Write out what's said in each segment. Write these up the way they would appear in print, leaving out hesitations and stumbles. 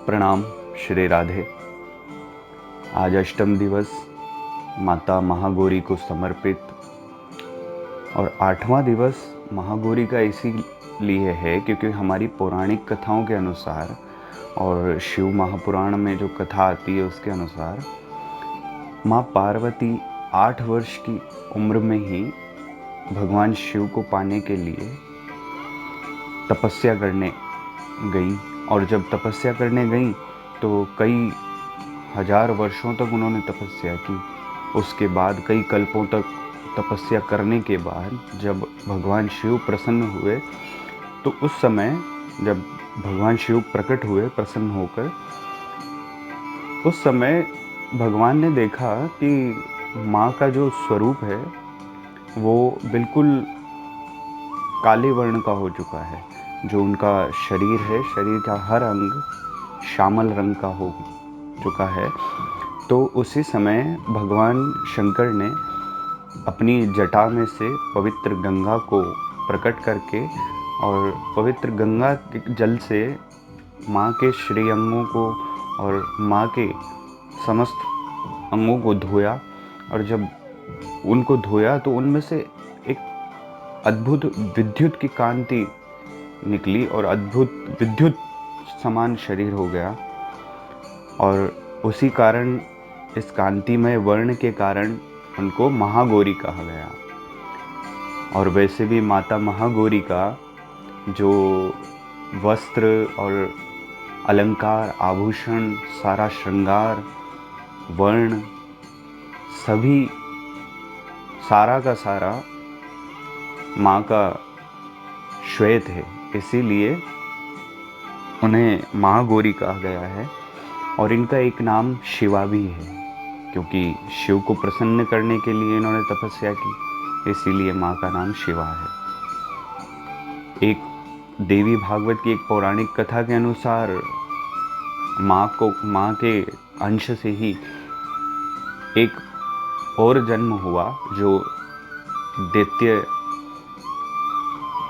प्रणाम। श्री राधे। आज अष्टम दिवस माता महागौरी को समर्पित और 8वां दिवस महागौरी का इसीलिए है क्योंकि हमारी पौराणिक कथाओं के अनुसार और शिव महापुराण में जो कथा आती है उसके अनुसार माँ पार्वती 8 वर्ष की उम्र में ही भगवान शिव को पाने के लिए तपस्या करने गई। और जब तपस्या करने गई तो कई हजार वर्षों तक उन्होंने तपस्या की। उसके बाद कई कल्पों तक तपस्या करने के बाद जब भगवान शिव प्रसन्न हुए तो उस समय जब भगवान शिव प्रकट हुए प्रसन्न होकर, उस समय भगवान ने देखा कि माँ का जो स्वरूप है वो बिल्कुल काले वर्ण का हो चुका है। जो उनका शरीर है, शरीर का हर अंग श्यामल रंग का हो चुका है। तो उसी समय भगवान शंकर ने अपनी जटा में से पवित्र गंगा को प्रकट करके और पवित्र गंगा के जल से माँ के श्री अंगों को और माँ के समस्त अंगों को धोया। और जब उनको धोया तो उनमें से एक अद्भुत विद्युत की कांति निकली और अद्भुत विद्युत समान शरीर हो गया। और उसी कारण इस कांतिमय वर्ण के कारण उनको महागौरी कहा गया। और वैसे भी माता महागौरी का जो वस्त्र और अलंकार, आभूषण, सारा श्रृंगार, वर्ण, सभी सारा का सारा माँ का श्वेत है। इसीलिए उन्हें महागौरी कहा गया है। और इनका एक नाम शिवा भी है क्योंकि शिव को प्रसन्न करने के लिए इन्होंने तपस्या की, इसीलिए माँ का नाम शिवा है। एक देवी भागवत की एक पौराणिक कथा के अनुसार माँ के अंश से ही एक और जन्म हुआ जो दैत्य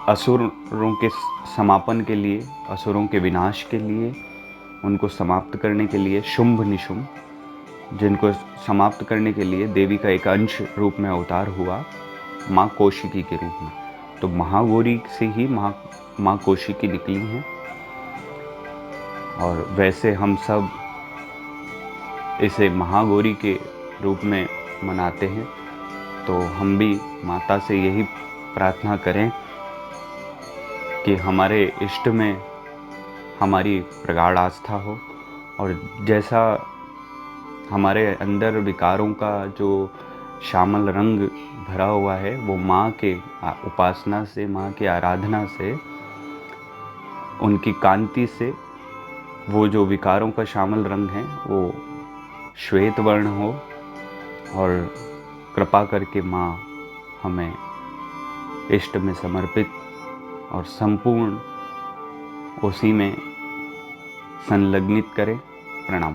असुरों के समापन के लिए, असुरों के विनाश के लिए, उनको समाप्त करने के लिए शुंभ निशुंभ, जिनको समाप्त करने के लिए देवी का एक अंश रूप में अवतार हुआ माँ कौशिकी के रूप में। तो महागौरी से ही माँ कौशिकी निकली हैं। और वैसे हम सब इसे महागौरी के रूप में मनाते हैं। तो हम भी माता से यही प्रार्थना करें कि हमारे इष्ट में हमारी प्रगाढ़ आस्था हो और जैसा हमारे अंदर विकारों का जो श्यामल रंग भरा हुआ है वो माँ के उपासना से, माँ की आराधना से, उनकी कांति से वो जो विकारों का श्यामल रंग है वो श्वेत वर्ण हो। और कृपा करके माँ हमें इष्ट में समर्पित और संपूर्ण उसी में संलग्नित करें। प्रणाम।